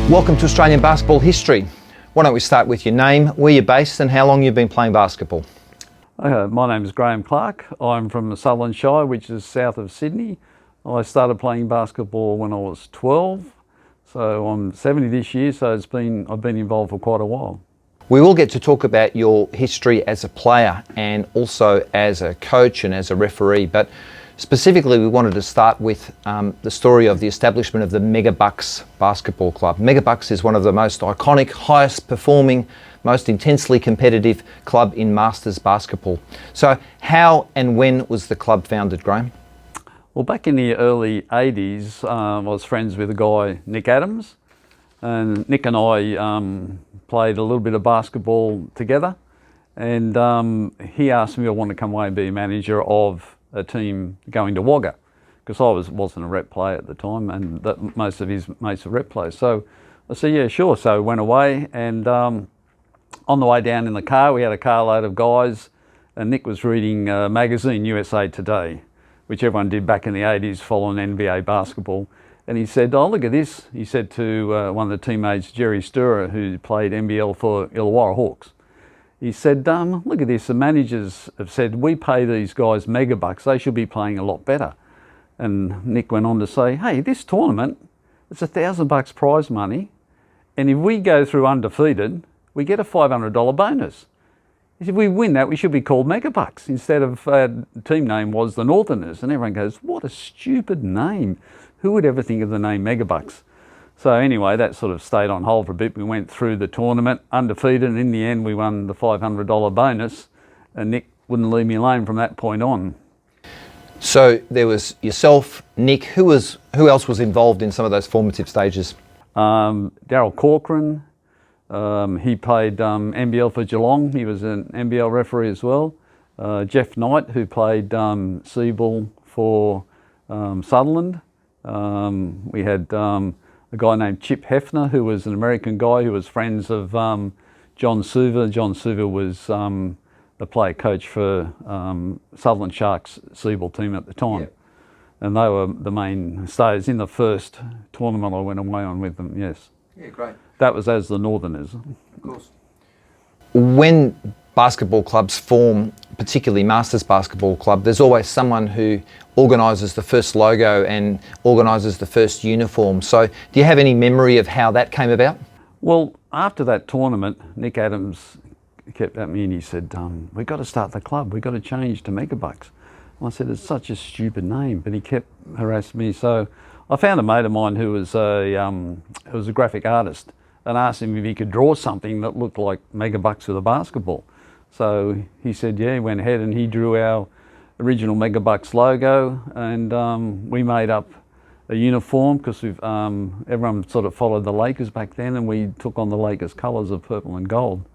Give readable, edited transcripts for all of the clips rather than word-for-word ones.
Welcome to Australian basketball history. Why don't we start with your name, where you're based and how long you've been playing basketball? My name is Graham Clarke. I'm from the Sutherland Shire, which is south of Sydney. I started playing basketball when I was 12, so I'm 70 this year, so I've been involved for quite a while. We will get to talk about your history as a player and also as a coach and as a referee, but specifically we wanted to start with the story of the establishment of the Megabucks Basketball Club. Megabucks is one of the most iconic, highest performing, most intensely competitive club in Masters basketball. So how and when was the club founded, Graham? Well, back in the early 80s, I was friends with a guy, Nick Adams, and Nick and I played a little bit of basketball together, and he asked me if I wanted to come away and be a manager of a team going to Wagga, because I wasn't a rep player at the time, and that most of his mates were rep players. So I said, yeah, sure. So I went away, and on the way down in the car, we had a carload of guys, and Nick was reading a magazine, USA Today, which everyone did back in the 80s following NBA basketball. And he said, oh, look at this. He said to one of the teammates, Jerry Sturer, who played NBL for Illawarra Hawks. He said, look at this, the managers have said, we pay these guys megabucks, they should be playing a lot better. And Nick went on to say, hey, this tournament, it's $1,000 prize money, and if we go through undefeated, we get a $500 bonus. He said, if we win that, we should be called Megabucks. Instead of, the team name was the Northerners, and everyone goes, what a stupid name. Who would ever think of the name Megabucks? So anyway, that sort of stayed on hold for a bit. We went through the tournament undefeated, and in the end we won the $500 bonus, and Nick wouldn't leave me alone from that point on. So there was yourself, Nick. Who else was involved in some of those formative stages? Darryl Corcoran, he played NBL for Geelong. He was an NBL referee as well. Jeff Knight, who played C-ball for Sutherland. We had a guy named Chip Hefner, who was an American guy who was friends of John Suva. John Suva was the player coach for Sutherland Sharks C-ball team at the time. Yep. And they were the mainstays in the first tournament I went away on with them, yes. Yeah, great. That was as the Northerners. Of course. When basketball clubs form, particularly Masters Basketball Club, there's always someone who organises the first logo and organises the first uniform. So do you have any memory of how that came about? Well, after that tournament, Nick Adams kept at me and he said, we've got to start the club, we've got to change to Megabucks. And I said, it's such a stupid name, but he kept harassing me. So I found a mate of mine who was a graphic artist, and asked him if he could draw something that looked like Megabucks with a basketball. So he said, yeah, he went ahead and he drew our original Megabucks logo, and we made up a uniform because everyone sort of followed the Lakers back then, and we took on the Lakers colours of purple and gold.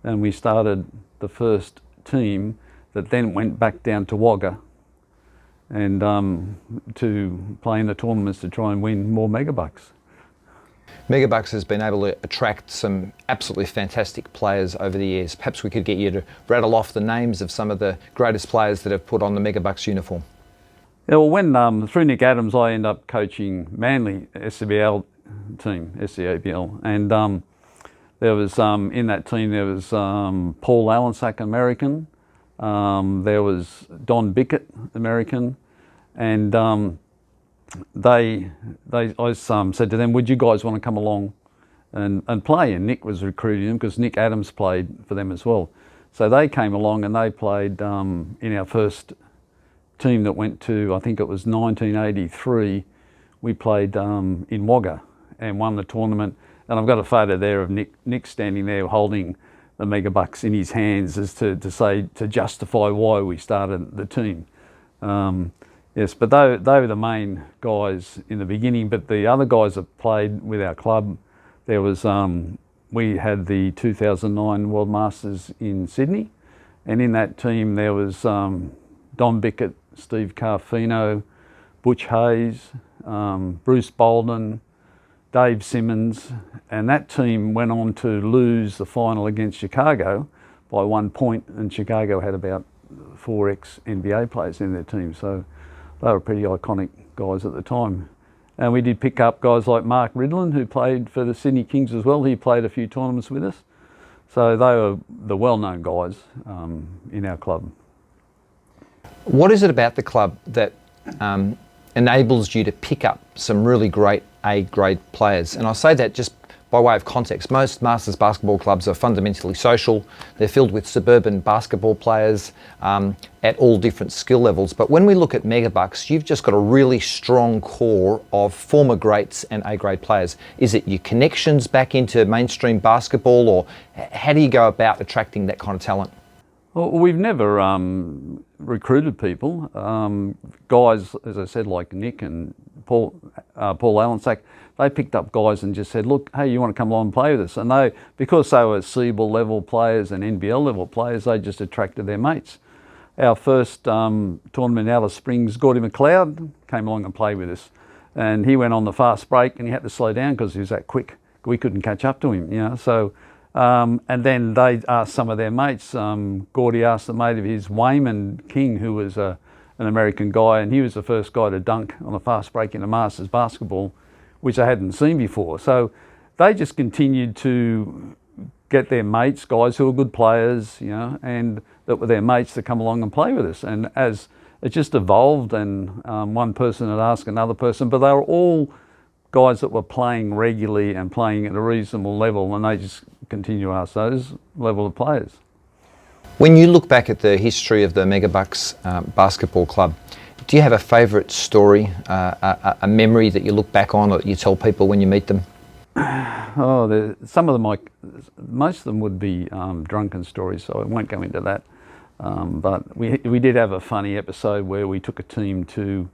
And we started the first team that then went back down to Wagga and to play in the tournaments to try and win more Megabucks. Megabucks has been able to attract some absolutely fantastic players over the years. Perhaps we could get you to rattle off the names of some of the greatest players that have put on the Megabucks uniform. Yeah, well, when through Nick Adams, I ended up coaching Manly SCBL team, SCABL, and there was in that team there was Paul Allensack, American. There was Don Bicket, American, and I said to them, would you guys want to come along and play? And Nick was recruiting them because Nick Adams played for them as well. So they came along and they played in our first team that went to, I think it was 1983, we played in Wagga and won the tournament. And I've got a photo there of Nick standing there holding the Megabucks in his hands as to justify why we started the team. Yes, but they were the main guys in the beginning, but the other guys that played with our club, there was, we had the 2009 World Masters in Sydney, and in that team there was Don Bicket, Steve Carfino, Butch Hayes, Bruce Bolden, Dave Simmons, and that team went on to lose the final against Chicago by 1 point, and Chicago had about 4 ex-NBA players in their team, so they were pretty iconic guys at the time. And we did pick up guys like Mark Ridlen, who played for the Sydney Kings as well. He played a few tournaments with us. So they were the well-known guys in our club. What is it about the club that enables you to pick up some really great A-grade players? And I say that just by way of context. Most Masters basketball clubs are fundamentally social. They're filled with suburban basketball players at all different skill levels. But when we look at Megabucks, you've just got a really strong core of former greats and A-grade players. Is it your connections back into mainstream basketball, or how do you go about attracting that kind of talent? Well, we've never recruited people. Guys, as I said, like Nick and Paul Allensack, they picked up guys and just said, look, hey, you want to come along and play with us? And they, because they were CBL level players and NBL level players, they just attracted their mates. Our first tournament out of Springs, Gordy McLeod came along and played with us. And he went on the fast break and he had to slow down because he was that quick. We couldn't catch up to him, you know. So, and then they asked some of their mates. Gordy asked a mate of his, Wayman King, who was an American guy, and he was the first guy to dunk on a fast break in a Masters basketball, which they hadn't seen before. So they just continued to get their mates, guys who were good players, you know, and that were their mates to come along and play with us. And as it just evolved, and one person had asked another person, but they were all guys that were playing regularly and playing at a reasonable level, and they just continue to ask those level of players. When you look back at the history of the Megabucks Basketball Club, do you have a favourite story, a memory that you look back on or that you tell people when you meet them? Oh, some of them, most of them would be drunken stories, so I won't go into that. But we did have a funny episode where we took a team to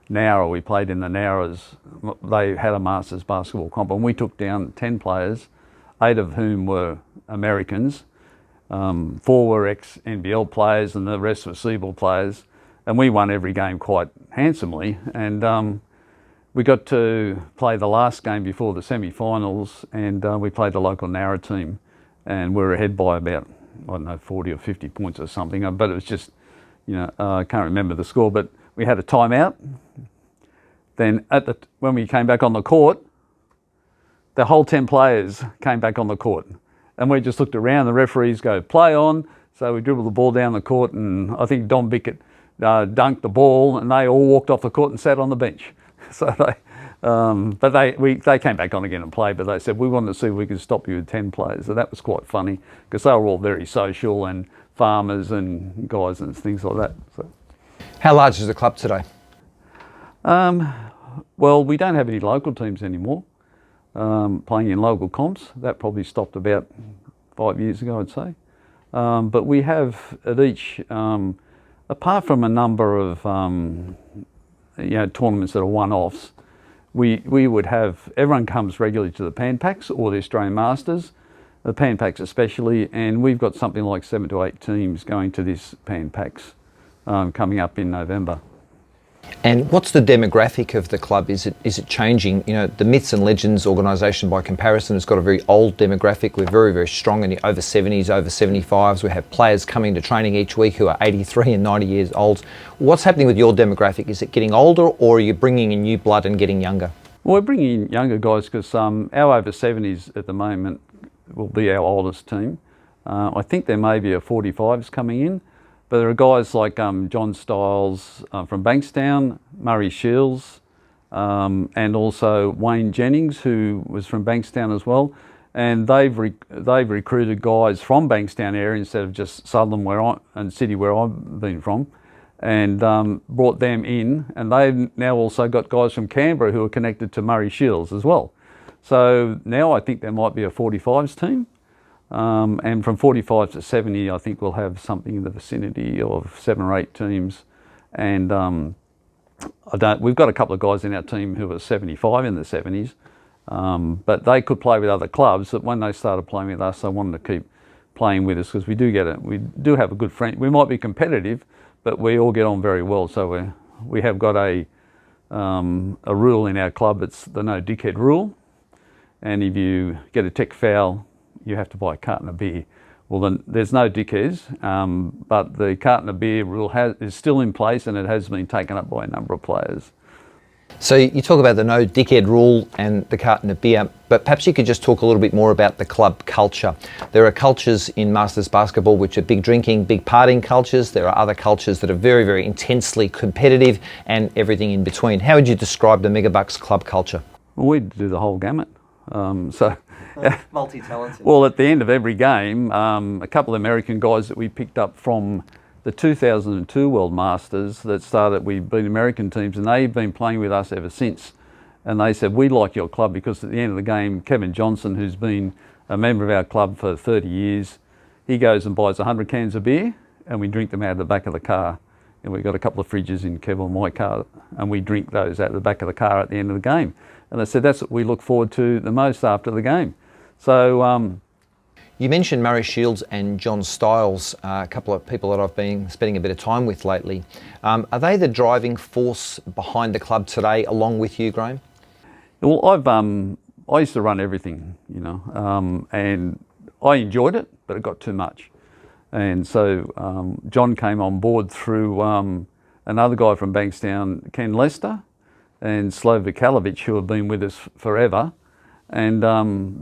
Nowra. We played in the Nowras. They had a Masters basketball comp, and we took down 10 players, 8 of whom were Americans. 4 were ex-NBL players and the rest were CBL players. And we won every game quite handsomely. And we got to play the last game before the semi-finals, and we played the local Nowra team, and we were ahead by about, I don't know, 40 or 50 points or something. But it was just, you know, I can't remember the score, but we had a timeout. Then when we came back on the court, the whole 10 players came back on the court. And we just looked around, the referees go, play on. So we dribbled the ball down the court, and I think Don Bicket dunked the ball, and they all walked off the court and sat on the bench. So they came back on again and played, but they said, we wanted to see if we could stop you with 10 players. So that was quite funny, because they were all very social and farmers and guys and things like that. So. How large is the club today? Well, we don't have any local teams anymore playing in local comps. That probably stopped about 5 years ago, I'd say. But we have at each, apart from a number of tournaments that are one-offs, we would have, everyone comes regularly to the Pan Packs or the Australian Masters, the Pan Packs especially, and we've got something like 7 to 8 teams going to this Pan Packs coming up in November. And what's the demographic of the club? Is it changing? You know, the Myths and Legends organisation, by comparison, has got a very old demographic. We're very, very strong in the over 70s, over 75s. We have players coming to training each week who are 83 and 90 years old. What's happening with your demographic? Is it getting older, or are you bringing in new blood and getting younger? Well, we're bringing in younger guys because our over 70s at the moment will be our oldest team. I think there may be a 45s coming in. But there are guys like John Shiles from Bankstown, Murray Shiles, and also Wayne Jennings, who was from Bankstown as well. And they've recruited guys from Bankstown area instead of just Southern and City where I've been from, and brought them in. And they've now also got guys from Canberra who are connected to Murray Shiles as well. So now I think there might be a 45s team. And from 45 to 70, I think we'll have something in the vicinity of 7 or 8 teams. And we've got a couple of guys in our team who are 75 in the 70s, but they could play with other clubs. But when they started playing with us, they wanted to keep playing with us because we do have a good friend. We might be competitive, but we all get on very well. So we have got a rule in our club. It's the no dickhead rule. And if you get a tech foul, you have to buy a carton of beer. Well, then there's no dickheads, but the carton of beer rule is still in place, and it has been taken up by a number of players. So you talk about the no dickhead rule and the carton of beer, but perhaps you could just talk a little bit more about the club culture. There are cultures in Masters basketball which are big drinking, big partying cultures. There are other cultures that are very, very intensely competitive and everything in between. How would you describe the Megabucks club culture? Well, we do the whole gamut. Multi-talented. Well, at the end of every game, a couple of American guys that we picked up from the 2002 World Masters that started, we beat American teams, and they've been playing with us ever since. And they said, we like your club because at the end of the game, Kevin Johnson, who's been a member of our club for 30 years, he goes and buys 100 cans of beer and we drink them out of the back of the car. And we've got a couple of fridges in Kev and my car and we drink those out of the back of the car at the end of the game. And they said, that's what we look forward to the most after the game. So, you mentioned Murray Shiles and John Stiles, a couple of people that I've been spending a bit of time with lately. Are they the driving force behind the club today, along with you, Graham? Well, I used to run everything, you know, and I enjoyed it, but it got too much. And so John came on board through another guy from Bankstown, Ken Lester, and Slovakalovic, who have been with us forever. And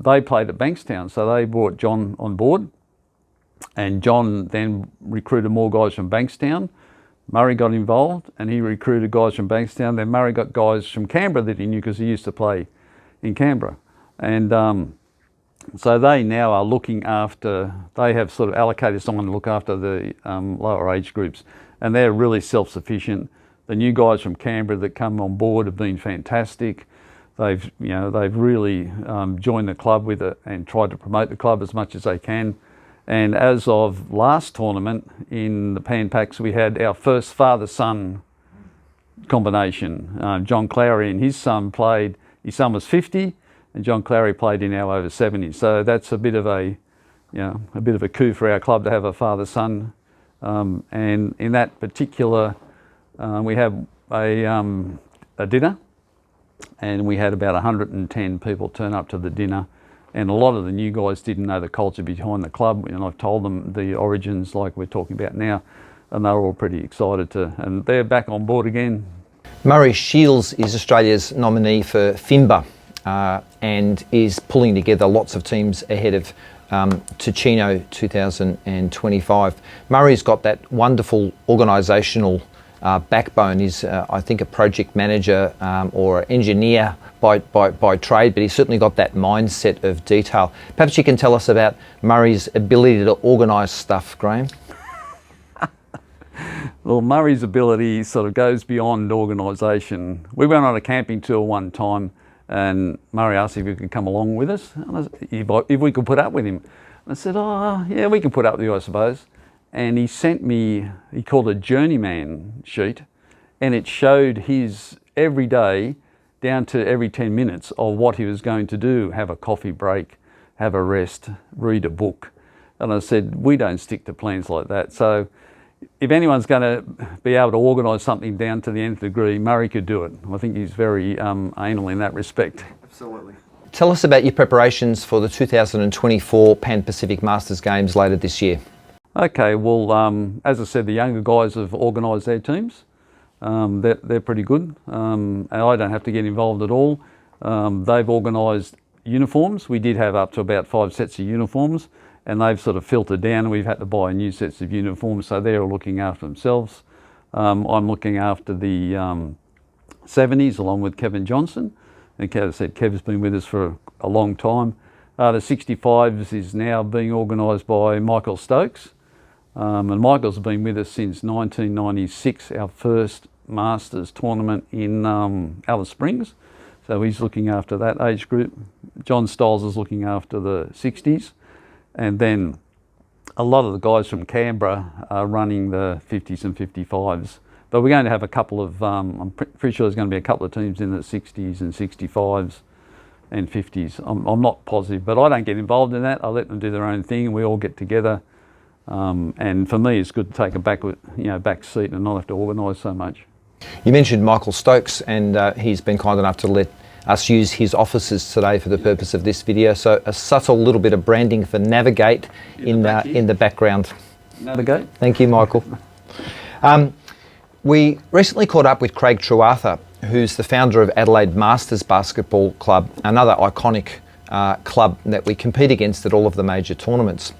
they played at Bankstown, so they brought John on board. And John then recruited more guys from Bankstown. Murray got involved and he recruited guys from Bankstown. Then Murray got guys from Canberra that he knew because he used to play in Canberra. And so they now are looking after, they have sort of allocated someone to look after the lower age groups. And they're really self-sufficient. The new guys from Canberra that come on board have been fantastic. They've really joined the club with it and tried to promote the club as much as they can. And as of last tournament in the Pan Packs, we had our first father-son combination. John Clowry and his son played. His son was 50, and John Clowry played in our over 70. So that's a bit of a coup for our club to have a father-son. And in that particular, we have a dinner. And we had about 110 people turn up to the dinner, and a lot of the new guys didn't know the culture behind the club, and I've told them the origins like we're talking about now, and they're all pretty excited and they're back on board again. Murray Shiles is Australia's nominee for FIMBA and is pulling together lots of teams ahead of Ticino 2025. Murray's got that wonderful organisational backbone. Is I think a project manager or engineer by trade, but he's certainly got that mindset of detail. Perhaps you can tell us about Murray's ability to organise stuff, Graham. Well, Murray's ability sort of goes beyond organisation. We went on a camping tour one time and Murray asked if he could come along with us, and I said, if we could put up with him. And I said, oh yeah, we can put up with you, I suppose. And he sent me, he called it a journeyman sheet, and it showed his every day down to every 10 minutes of what he was going to do: have a coffee break, have a rest, read a book. And I said, we don't stick to plans like that. So if anyone's going to be able to organise something down to the nth degree, Murray could do it. I think he's very anal in that respect. Absolutely. Tell us about your preparations for the 2024 Pan Pacific Masters Games later this year. Okay, well, as I said, the younger guys have organised their teams. They're pretty good, and I don't have to get involved at all. They've organised uniforms. We did have up to about 5 sets of uniforms, and they've sort of filtered down, and we've had to buy new sets of uniforms, so they're all looking after themselves. I'm looking after the 70s along with Kevin Johnson. And as I said, Kev's been with us for a long time. The 65s is now being organised by Michael Stokes. And Michael's been with us since 1996, our first Masters tournament in Alice Springs. So he's looking after that age group. John Stiles is looking after the 60s. And then a lot of the guys from Canberra are running the 50s and 55s. But we're going to have a couple of, I'm pretty sure there's going to be a couple of teams in the 60s and 65s and 50s. I'm not positive, but I don't get involved in that. I let them do their own thing and we all get together. And for me, it's good to take a back seat and not have to organise so much. You mentioned Michael Stokes, and he's been kind enough to let us use his offices today for the purpose of this video. So a subtle little bit of branding for Navigate in the background. Navigate. Thank you, Michael. We recently caught up with Craig Truartha, who's the founder of Adelaide Masters Basketball Club, another iconic club that we compete against at all of the major tournaments.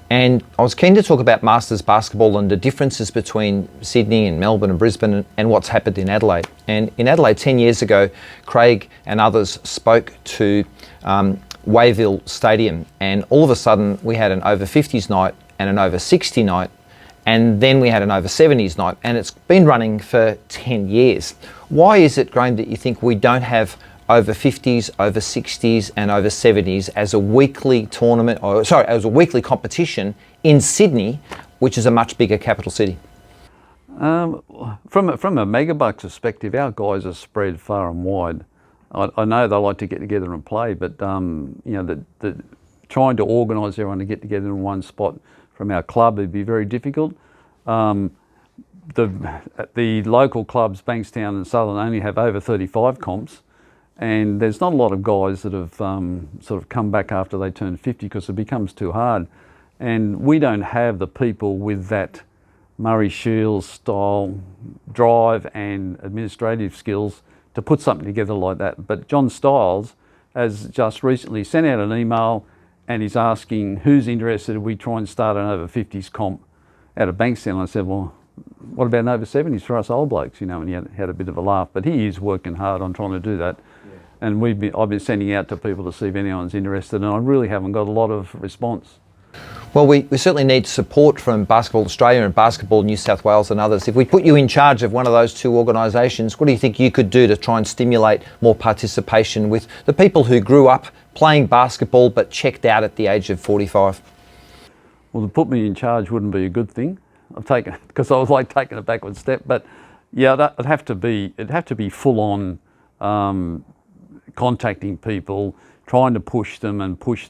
And I was keen to talk about Masters basketball and the differences between Sydney and Melbourne and Brisbane and what's happened in Adelaide. And in Adelaide 10 years ago, Craig and others spoke to Wayville Stadium, and all of a sudden we had an over 50s night and an over 60 night, and then we had an over 70s night, and it's been running for 10 years. Why is it, Graham, that you think we don't have over 50s, over 60s and over 70s as a weekly tournament, as a weekly competition in Sydney, which is a much bigger capital city? From a Megabucks perspective, our guys are spread far and wide. I know they like to get together and play, but the trying to organise everyone to get together in one spot from our club would be very difficult. The local clubs, Bankstown and Southern, only have over 35 comps, and there's not a lot of guys that have sort of come back after they turn 50 because it becomes too hard. And we don't have the people with that Murray Shiles style drive and administrative skills to put something together like that. But John Stiles has just recently sent out an email and he's asking who's interested if we try and start an over 50s comp out of Bankstown. I said, well, what about an over 70s for us old blokes, and he had a bit of a laugh. But he is working hard on trying to do that. Yeah. And I've been sending out to people to see if anyone's interested, and I really haven't got a lot of response. Well, we certainly need support from Basketball Australia and Basketball New South Wales and others. If we put you in charge of one of those two organisations, what do you think you could do to try and stimulate more participation with the people who grew up playing basketball but checked out at the age of 45? Well, to put me in charge wouldn't be a good thing. Because I was like taking a backward step. But yeah, it'd have to be full on contacting people, trying to push them and push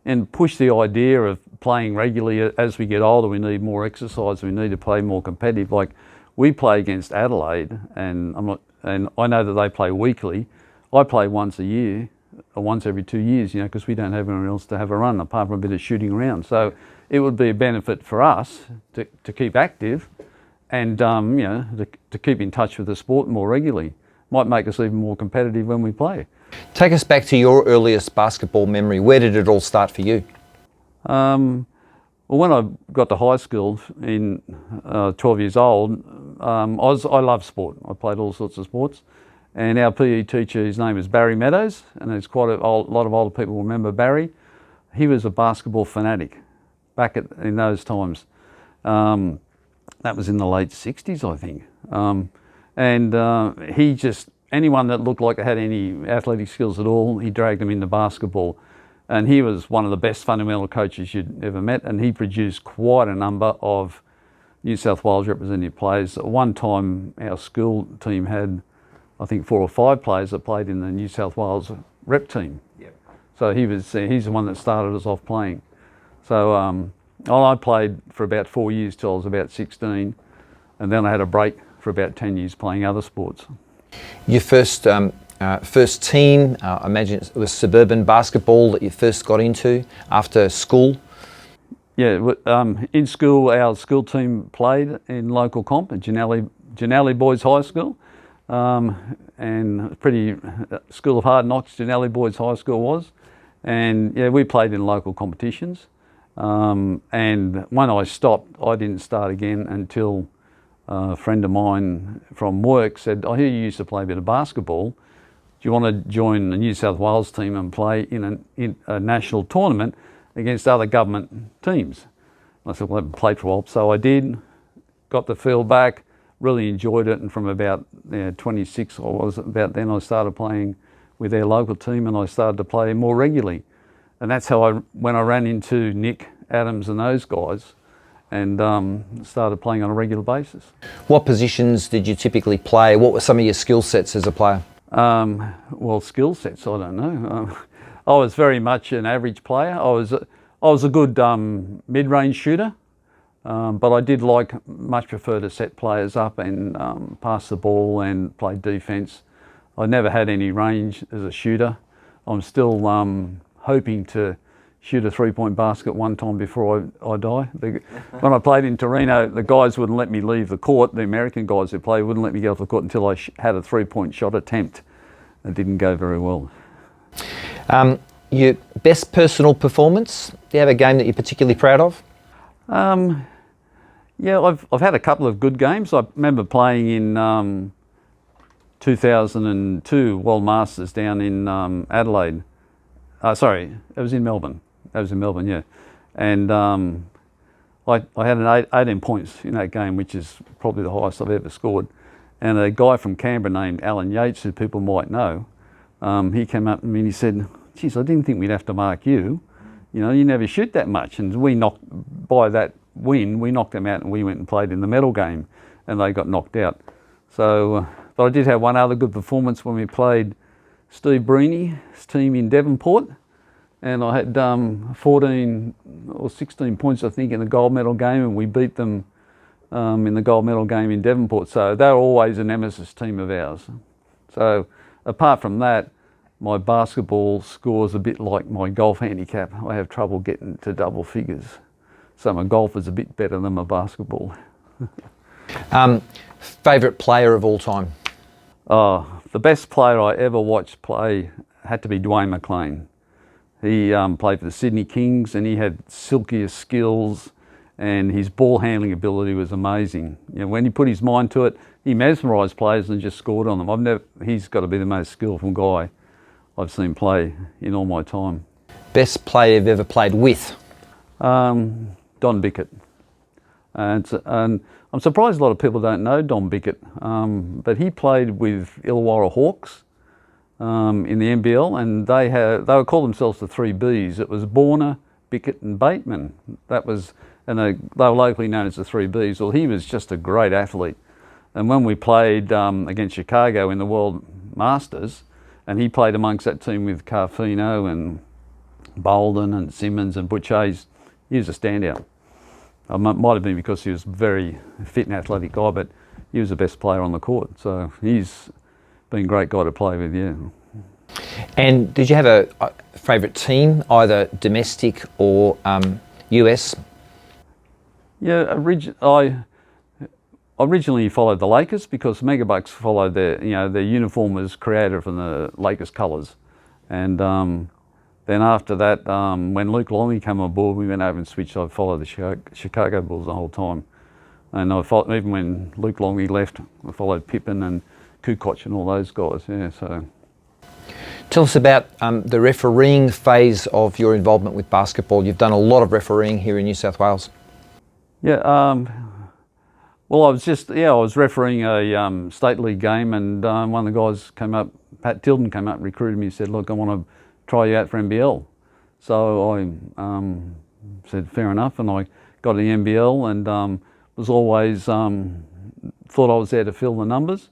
the idea of playing regularly. As we get older, we need more exercise. We need to play more competitive. Like we play against Adelaide, and I know that they play weekly. I play once a year, or once every 2 years, because we don't have anyone else to have a run apart from a bit of shooting around. So it would be a benefit for us to keep active and to keep in touch with the sport more regularly. Might make us even more competitive when we play. Take us back to your earliest basketball memory. Where did it all start for you? Well, when I got to high school in 12 years old, I love sport. I played all sorts of sports. And our PE teacher, his name is Barry Meadows, and there's quite a lot of older people remember Barry. He was a basketball fanatic back in those times. That was in the late 60s, I think. He just, anyone that looked like they had any athletic skills at all, he dragged them into basketball. And he was one of the best fundamental coaches you'd ever met, and he produced quite a number of New South Wales representative players. At one time, our school team had, I think, 4 or 5 players that played in the New South Wales rep team. Yep. So he's the one that started us off playing. So I played for about 4 years till I was about 16, and then I had a break for about 10 years playing other sports. Your first team, I imagine it was suburban basketball that you first got into after school? Yeah, in school, our school team played in local comp at Janelli Boys High School. And pretty school of hard knocks, Janelli Boys High School was. And yeah, we played in local competitions. And when I stopped, I didn't start again until a friend of mine from work said, I hear you used to play a bit of basketball. Do you want to join the New South Wales team and play in a national tournament against other government teams? And I said, well, I haven't played for a while. So I did, got the feel back, really enjoyed it. And from about 26, I was about then, I started playing with their local team and I started to play more regularly. And that's how when I ran into Nick, Adams and those guys, and started playing on a regular basis. What positions did you typically play? What were some of your skill sets as a player? Well, skill sets, I don't know. I was very much an average player. I was a good mid-range shooter, but I did much prefer to set players up and pass the ball and play defence. I never had any range as a shooter. I'm still hoping to shoot a three-point basket one time before I die. When I played in Torino, the guys wouldn't let me leave the court. The American guys who played wouldn't let me get off the court until I had a three-point shot attempt. It didn't go very well. Your best personal performance? Do you have a game that you're particularly proud of? Yeah, I've had a couple of good games. I remember playing in 2002 World Masters down in Adelaide. Sorry, it was in Melbourne. That was in Melbourne, yeah. And I had 18 points in that game, which is probably the highest I've ever scored. And a guy from Canberra named Alan Yates, who people might know, he came up to me and he said, "Geez, I didn't think we'd have to mark you. You know, you never shoot that much." And we knocked, by that win, we knocked them out and we went and played in the medal game and they got knocked out. So, but I did have one other good performance when we played Steve Breeny's team in Devonport. And I had 14 or 16 points, I think, in the gold medal game, and we beat them in the gold medal game in Devonport. So they were always a nemesis team of ours. So apart from that, my basketball score's a bit like my golf handicap. I have trouble getting to double figures. So my golf is a bit better than my basketball. Favourite player of all time? Oh, the best player I ever watched play had to be Dwayne McLean. He played for the Sydney Kings and he had silkiest skills and his ball handling ability was amazing. You know, when he put his mind to it, he mesmerised players and just scored on them. He's got to be the most skillful guy I've seen play in all my time. Best player you've ever played with? Don Bicket. And I'm surprised a lot of people don't know Don Bicket, but he played with Illawarra Hawks in the NBL, and they would call themselves the 3Bs. It was Borner, Bicket and Bateman. They were locally known as the 3Bs. Well, he was just a great athlete. And when we played against Chicago in the World Masters, and he played amongst that team with Carfino and Bolden and Simmons and Butch Hayes, he was a standout. It might have been because he was a very fit and athletic guy, but he was the best player on the court. So he's been a great guy to play with, yeah. And did you have a favourite team, either domestic or US? Yeah, I originally followed the Lakers because Megabucks followed their uniform was created from the Lakers colours. And then after that, when Luke Longley came on board, we went over and switched. I followed the Chicago Bulls the whole time. And even when Luke Longley left, I followed Pippen and Kukoc and all those guys, yeah, so. Tell us about the refereeing phase of your involvement with basketball. You've done a lot of refereeing here in New South Wales. Yeah, well, I was refereeing a state league game, and one of the guys came up, Pat Tilden came up and recruited me and said, "Look, I want to try you out for NBL." So I said, fair enough, and I got the NBL and was always, thought I was there to fill the numbers.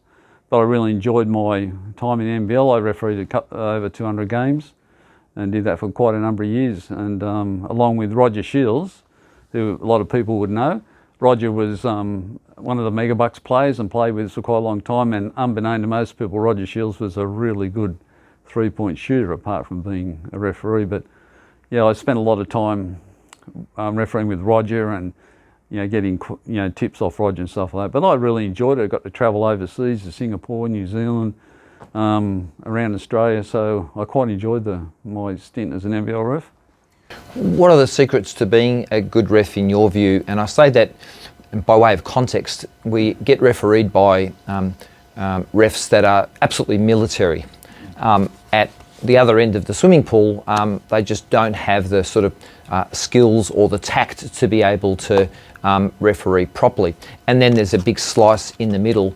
But I really enjoyed my time in NBL. I refereed over 200 games and did that for quite a number of years. And along with Roger Shiles, who a lot of people would know, Roger was one of the Megabucks players and played with us for quite a long time. And unbeknown to most people, Roger Shiles was a really good three-point shooter apart from being a referee. But yeah, I spent a lot of time refereeing with Roger and getting tips off Roger and stuff like that. But I really enjoyed it. I got to travel overseas to Singapore, New Zealand, around Australia. So I quite enjoyed my stint as an NBL ref. What are the secrets to being a good ref in your view? And I say that by way of context. We get refereed by refs that are absolutely military. At the other end of the swimming pool, they just don't have the sort of skills or the tact to be able to referee properly. And then there's a big slice in the middle.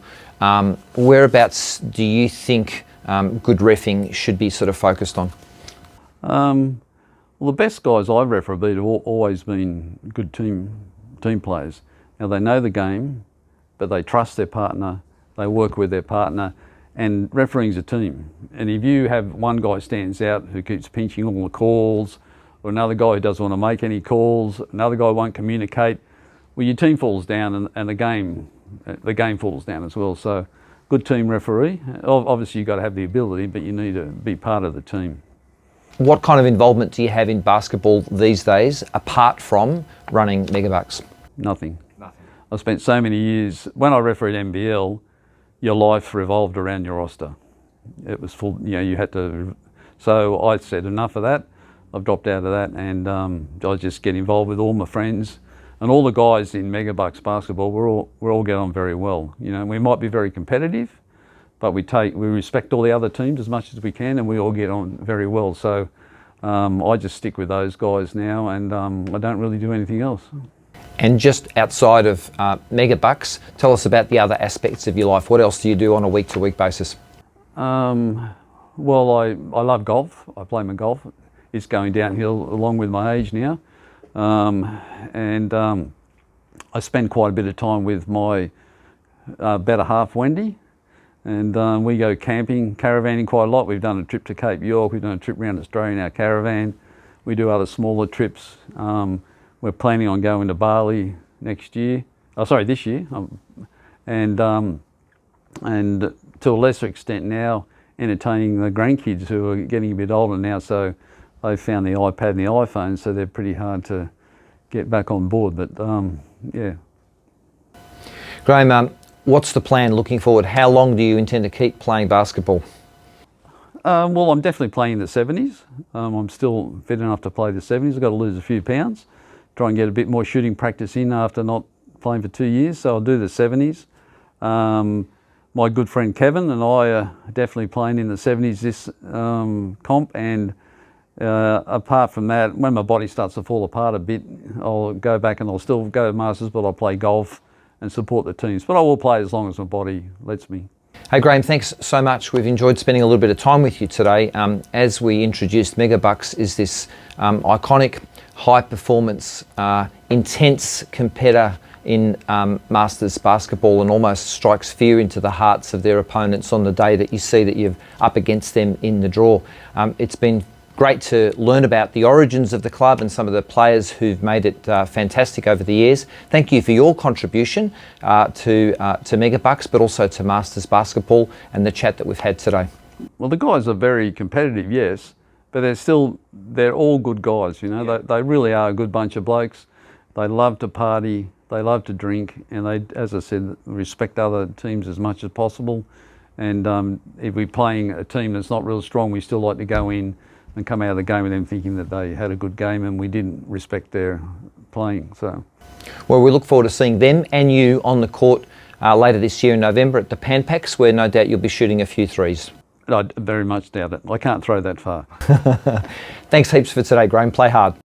Whereabouts do you think good reffing should be sort of focused on? Well, the best guys I've refereed have always been good team players. Now, they know the game, but they trust their partner, they work with their partner, and refereeing's a team. And if you have one guy stands out who keeps pinching all the calls, or another guy who doesn't want to make any calls, another guy won't communicate, well, your team falls down and the game falls down as well. So, good team referee. Obviously, you've got to have the ability, but you need to be part of the team. What kind of involvement do you have in basketball these days, apart from running Megabucks? Nothing. I spent so many years, when I refereed NBL, your life revolved around your roster. It was full, you had to, so I said enough of that. I've dropped out of that, and I just get involved with all my friends. And all the guys in Megabucks basketball, we all get on very well. We might be very competitive, but we respect all the other teams as much as we can, and we all get on very well. So I just stick with those guys now, and I don't really do anything else. And just outside of Megabucks, tell us about the other aspects of your life. What else do you do on a week-to-week basis? Well, I love golf. I play my golf. It's going downhill along with my age now. I spend quite a bit of time with my better half, Wendy, and we go camping, caravanning quite a lot. We've done a trip to Cape York, we've done a trip around Australia in our caravan. We do other smaller trips. We're planning on going to Bali this year, and to a lesser extent now, entertaining the grandkids who are getting a bit older now, so they found the iPad and the iPhone, so they're pretty hard to get back on board, but yeah. Graham, what's the plan looking forward? How long do you intend to keep playing basketball? Well, I'm definitely playing the 70s. I'm still fit enough to play the 70s. I've got to lose a few pounds, try and get a bit more shooting practice in after not playing for 2 years, so I'll do the 70s. My good friend Kevin and I are definitely playing in the 70s this comp, and apart from that, when my body starts to fall apart a bit, I'll go back and I'll still go to Masters, but I'll play golf and support the teams. But I will play as long as my body lets me. Hey Graham, thanks so much. We've enjoyed spending a little bit of time with you today. As we introduced, Megabucks is this iconic, high-performance, intense competitor in Masters basketball, and almost strikes fear into the hearts of their opponents on the day that you see that you're up against them in the draw. It's been great to learn about the origins of the club and some of the players who've made it fantastic over the years. Thank you for your contribution to Megabucks, but also to Masters basketball and the chat that we've had today. Well, the guys are very competitive, yes, but they're all good guys, Yeah. They really are a good bunch of blokes. They love to party, they love to drink, and they, as I said, respect other teams as much as possible. And if we're playing a team that's not real strong, we still like to go in and come out of the game with them thinking that they had a good game and we didn't respect their playing. So, well, we look forward to seeing them and you on the court later this year in November at the Panpacs, where no doubt you'll be shooting a few threes. I very much doubt it. I can't throw that far. Thanks heaps for today, Graham. Play hard.